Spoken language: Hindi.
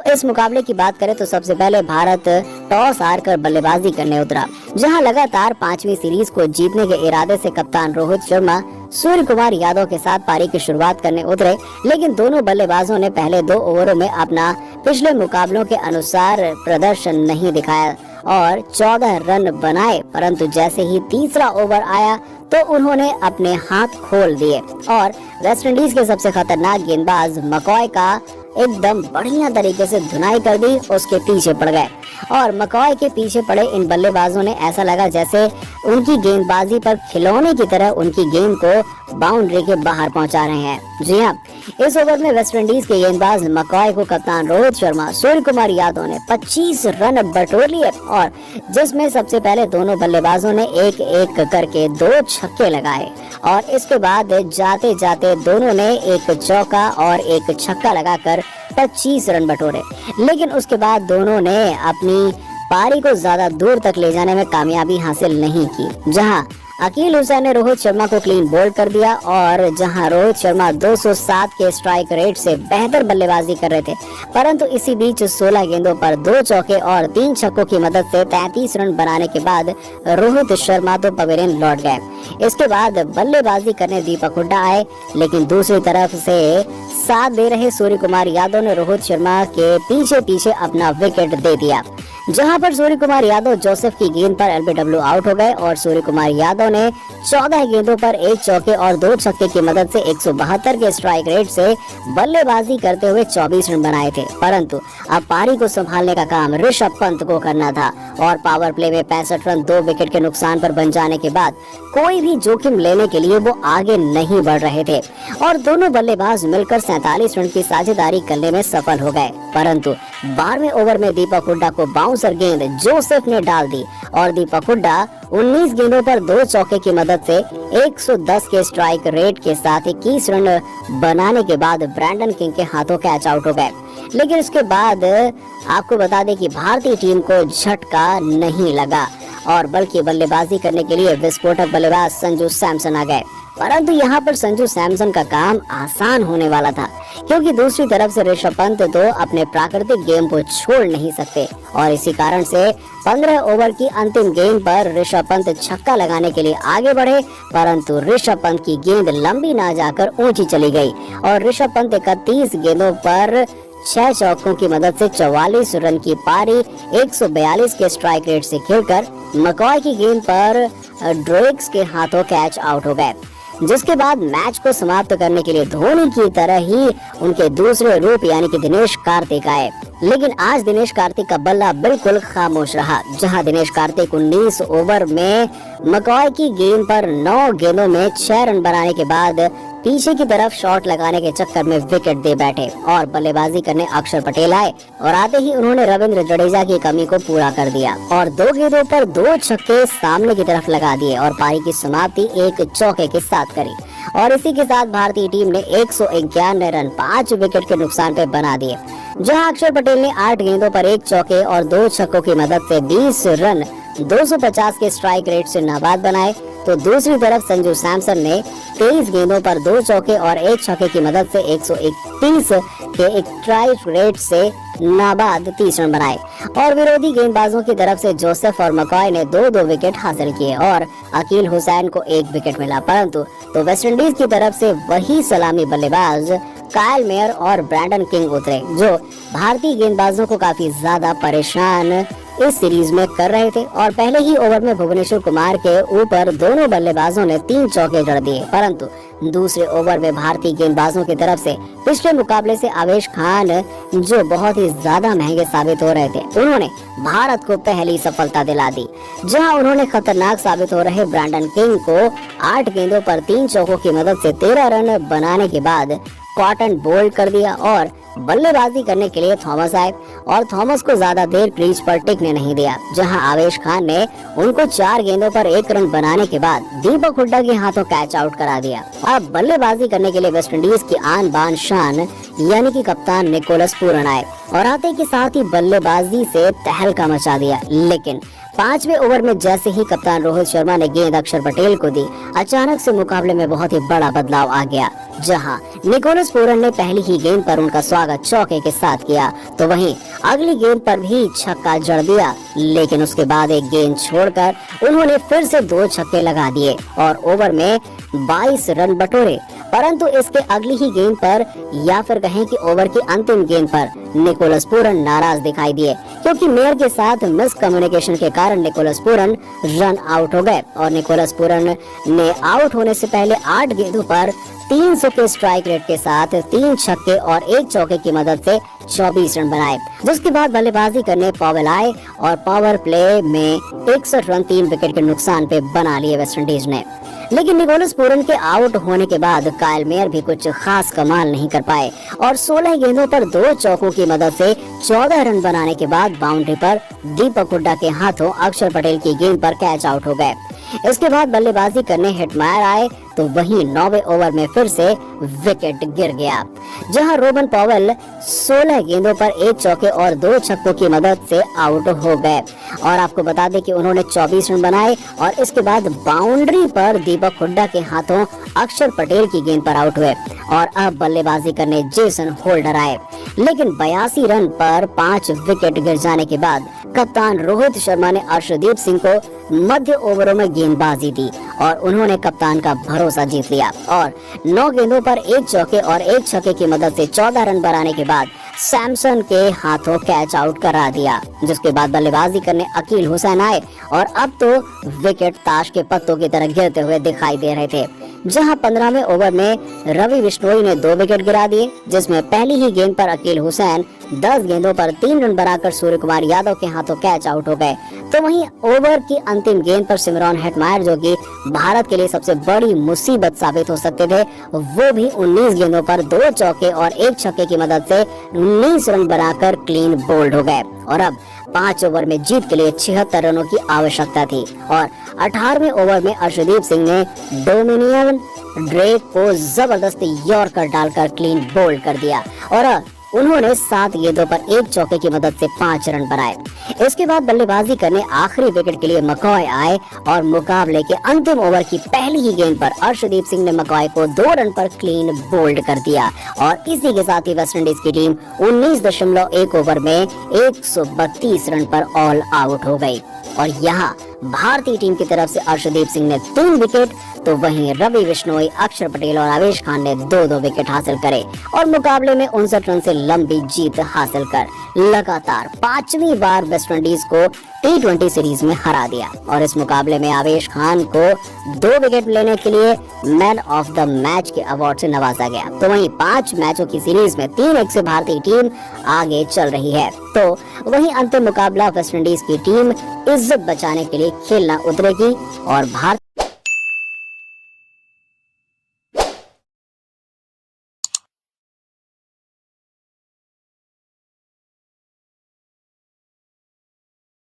इस मुकाबले की बात करें तो सबसे पहले भारत टॉस हारकर बल्लेबाजी करने उतरा, जहां लगातार 5वीं सीरीज को जीतने के इरादे से कप्तान रोहित शर्मा सूर्य कुमार यादव के साथ पारी की शुरुआत करने उतरे। लेकिन दोनों बल्लेबाजों ने पहले 2 ओवरों में अपना पिछले मुकाबलों के अनुसार प्रदर्शन नहीं दिखाया और 14 रन बनाए, परंतु जैसे ही तीसरा ओवर आया तो उन्होंने अपने हाथ खोल दिए और वेस्टइंडीज के सबसे खतरनाक गेंदबाज मकॉय का एकदम बढ़िया तरीके से धुनाई कर दी, उसके पीछे पड़ गए। और मकॉय के पीछे पड़े इन बल्लेबाजों ने ऐसा लगा जैसे उनकी गेंदबाजी पर खिलौने की तरह उनकी गेंद को बाउंड्री के बाहर पहुंचा रहे हैं। जी हाँ, इस ओवर में वेस्टइंडीज के गेंदबाज मकॉय को कप्तान रोहित शर्मा, सूर्य कुमार यादव ने 25 रन बटोर लिए और जिसमें सबसे पहले दोनों बल्लेबाजों ने एक एक करके 2 छक्के लगाए और इसके बाद जाते जाते दोनों ने एक चौका और एक छक्का लगाकर 25 रन बटोरे। लेकिन उसके बाद दोनों ने अपनी पारी को ज्यादा दूर तक ले जाने में कामयाबी हासिल नहीं की, जहां अकील हुसैन ने रोहित शर्मा को क्लीन बोल्ड कर दिया और जहां रोहित शर्मा 207 के स्ट्राइक रेट से बेहतर बल्लेबाजी कर रहे थे, परंतु इसी बीच 16 गेंदों पर 2 चौके और 3 छक्कों की मदद से 33 रन बनाने के बाद रोहित शर्मा तो पवेलियन लौट गए। इसके बाद बल्लेबाजी करने दीपक हुड्डा आए, लेकिन दूसरी तरफ से साथ दे रहे सूर्य कुमार यादव ने रोहित शर्मा के पीछे पीछे अपना विकेट दे दिया, जहां पर सूर्य कुमार यादव जोसेफ की गेंद पर एलबीडब्ल्यू आउट हो गए और सूर्य कुमार यादव ने 14 गेंदों पर 1 चौके और 2 छक्के की मदद से 172 के स्ट्राइक रेट से बल्लेबाजी करते हुए 24 रन बनाए थे। परंतु अब पारी को संभालने का काम ऋषभ पंत को करना था और पावर प्ले में 65 रन 2 विकेट के नुकसान पर बन जाने के बाद कोई भी जोखिम लेने के लिए वो आगे नहीं बढ़ रहे थे और दोनों बल्लेबाज मिलकर 47 रन की साझेदारी करने में सफल हो गए। परंतु 12वें ओवर में दीपक हुड्डा को बाउंसर गेंद जोसेफ ने डाल दी और दीपक हुड्डा 19 गेंदों पर 2 चौके की मदद से 110 के स्ट्राइक रेट के साथ 21 रन बनाने के बाद ब्रैंडन किंग के हाथों कैच आउट हो गए। लेकिन इसके बाद आपको बता दें कि भारतीय टीम को झटका नहीं लगा और बल्कि बल्लेबाजी करने के लिए विस्फोटक बल्लेबाज संजू सैमसन आ गए। परंतु यहाँ पर संजू सैमसन का काम आसान होने वाला था, क्योंकि दूसरी तरफ से ऋषभ पंत तो अपने प्राकृतिक गेम को छोड़ नहीं सकते और इसी कारण से 15 ओवर की अंतिम गेंद पर ऋषभ पंत छक्का लगाने के लिए आगे बढ़े, परंतु ऋषभ पंत की गेंद लंबी ना जाकर ऊंची चली गई और ऋषभ पंत 31 गेंदों पर 6 चौकों की मदद से 44 रन की पारी 142 के स्ट्राइक रेट से खेलकर मकॉय की गेंद पर ड्रेक्स के हाथों कैच आउट हो गए, जिसके बाद मैच को समाप्त करने के लिए धोनी की तरह ही उनके दूसरे रूप यानी कि दिनेश कार्तिक आए। लेकिन आज दिनेश कार्तिक का बल्ला बिल्कुल खामोश रहा, जहां दिनेश कार्तिक 19 ओवर में मकॉय की गेंद पर 9 गेंदों में 6 रन बनाने के बाद पीछे की तरफ शॉट लगाने के चक्कर में विकेट दे बैठे और बल्लेबाजी करने अक्षर पटेल आए और आते ही उन्होंने रविंद्र जडेजा की कमी को पूरा कर दिया और 2 गेंदों पर 2 छक्के सामने की तरफ लगा दिए और पारी की समाप्ति एक चौके के साथ करी और इसी के साथ भारतीय टीम ने 191 रन 5 विकेट के नुकसान पे बना दिए, जहां अक्षर पटेल ने 8 गेंदों पर 1 चौके और 2 छक्कों की मदद से 20 रन 250 के स्ट्राइक रेट से नाबाद बनाए, तो दूसरी तरफ संजू सैमसन ने 23 गेंदों पर 2 चौके और 1 छक्के की मदद से 131 के स्ट्राइक रेट से नाबाद 30 रन बनाए और विरोधी गेंदबाजों की तरफ से जोसेफ और मकॉय ने 2-2 विकेट हासिल किए और अकील हुसैन को 1 विकेट मिला। परंतु तो वेस्टइंडीज की तरफ से वही सलामी बल्लेबाज कायल मेयर और ब्रैंडन किंग उतरे, जो भारतीय गेंदबाजों को काफी ज्यादा परेशान इस सीरीज में कर रहे थे और पहले ही ओवर में भुवनेश्वर कुमार के ऊपर दोनों बल्लेबाजों ने 3 चौके जड़ दिए। परंतु दूसरे ओवर में भारतीय गेंदबाजों की तरफ से पिछले मुकाबले से आवेश खान, जो बहुत ही ज्यादा महंगे साबित हो रहे थे, उन्होंने भारत को पहली सफलता दिला दी, जहां उन्होंने खतरनाक साबित हो रहे ब्रैंडन किंग को 8 गेंदों पर 3 चौकों की मदद से 13 रन बनाने के बाद कॉटन बोल्ड कर दिया और बल्लेबाजी करने के लिए थॉमस आए और थॉमस को ज्यादा देर क्रीज पर टिकने नहीं दिया, जहां आवेश खान ने उनको 4 गेंदों पर 1 रन बनाने के बाद दीपक हुड्डा के हाथों कैच आउट करा दिया। अब बल्लेबाजी करने के लिए वेस्टइंडीज की आन बान शान यानी कि कप्तान निकोलस पूरन आए और आते के साथ ही बल्लेबाजी से तहलका मचा दिया। लेकिन 5वें ओवर में जैसे ही कप्तान रोहित शर्मा ने गेंद अक्षर पटेल को दी, अचानक से मुकाबले में बहुत ही बड़ा बदलाव आ गया। जहां निकोलस पूरन ने पहली ही गेंद पर उनका स्वागत चौके के साथ किया, तो वहीं अगली गेंद पर भी छक्का जड़ दिया, लेकिन उसके बाद एक गेंद छोड़कर उन्होंने फिर से 2 छक्के लगा दिए और ओवर में 22 रन बटोरे। परंतु इसके अगली ही गेंद पर, या फिर कहें कि ओवर की अंतिम गेंद पर, निकोलस पूरन नाराज दिखाई दिए, क्योंकि मेयर के साथ मिस कम्युनिकेशन के कारण निकोलस पूरन रन आउट हो गए और निकोलस पूरन ने आउट होने से पहले 8 गेंदों पर 300 के स्ट्राइक रेट के साथ 3 छक्के और 1 चौके की मदद से 24 रन बनाए, जिसके बाद बल्लेबाजी करने पॉवेल आए और पावर प्ले में 61 रन 3 विकेट के नुकसान पे बना लिए वेस्टइंडीज ने। लेकिन निकोलस पूरन के आउट होने के बाद कायल मेयर भी कुछ खास कमाल नहीं कर पाए और 16 गेंदों पर 2 चौकों की मदद से 14 रन बनाने के बाद बाउंड्री पर दीपक हुड्डा के हाथों अक्षर पटेल की गेंद पर कैच आउट हो गए। इसके बाद बल्लेबाजी करने हेटमायर आए तो वहीं 9वें ओवर में फिर से विकेट गिर गया, जहां रोबन पॉवेल 16 गेंदों पर 1 चौके और 2 छक्कों की मदद से आउट हो गए। और आपको बता दें कि उन्होंने 24 रन बनाए और इसके बाद बाउंड्री पर दीपक हुड्डा के हाथों अक्षर पटेल की गेंद पर आउट हुए और अब बल्लेबाजी करने जेसन होल्डर आए। लेकिन 82 रन पर 5 विकेट गिर जाने के बाद कप्तान रोहित शर्मा ने अर्शदीप सिंह को मध्य ओवरों में गेंदबाजी दी और उन्होंने कप्तान का भरोसा जीत लिया और 9 गेंदों पर 1 चौके और 1 छक्के की मदद से 14 रन बनाने के बाद सैमसन के हाथों कैच आउट करा दिया, जिसके बाद बल्लेबाजी करने अकील हुसैन आए और अब तो विकेट ताश के पत्तों की तरह गिरते हुए दिखाई दे रहे थे। जहां 15वें ओवर में रवि बिश्नोई ने 2 विकेट गिरा दिए, जिसमें पहली ही गेंद पर अकील हुसैन 10 गेंदों पर 3 रन बनाकर सूर्य कुमार यादव के हाथों कैच आउट हो गए। तो वहीं ओवर की अंतिम गेंद पर सिमरन हेटमायर, जो कि भारत के लिए सबसे बड़ी मुसीबत साबित हो सकते थे, वो भी 19 गेंदों पर 2 चौके और 1 छक्के की मदद से 19 रन बनाकर क्लीन बोल्ड हो गए और अब 5 ओवर में जीत के लिए 76 रनों की आवश्यकता थी और 18वें ओवर में अर्शदीप सिंह ने डोमिनियन ड्रेक को जबरदस्ती यॉर्कर डालकर क्लीन बोल्ड कर दिया और उन्होंने 7 गेंदों पर 1 चौके की मदद से 5 रन बनाए। इसके बाद बल्लेबाजी करने आखिरी विकेट के लिए मकॉय आए और मुकाबले के अंतिम ओवर की पहली ही गेंद पर अर्शदीप सिंह ने मकॉय को 2 रन पर क्लीन बोल्ड कर दिया और इसी के साथ ही वेस्टइंडीज की टीम 19.1 ओवर में 132 रन पर ऑल आउट हो गई और यहाँ भारतीय टीम की तरफ से अर्शदीप सिंह ने 3 विकेट, तो वहीं रवि बिश्नोई, अक्षर पटेल और आवेश खान ने 2-2 विकेट हासिल करे और मुकाबले में 59 रन से लंबी जीत हासिल कर लगातार 5वीं बार वेस्टइंडीज को T20 सीरीज में हरा दिया और इस मुकाबले में आवेश खान को 2 विकेट लेने के लिए मैन ऑफ द मैच के अवार्ड से नवाजा गया। तो वहीं 5 मैचों की सीरीज में 3-1 से भारतीय टीम आगे चल रही है। तो वहीं अंतिम मुकाबला वेस्टइंडीज की टीम इज्जत बचाने के लिए खेलना उतरेगी और भारतीय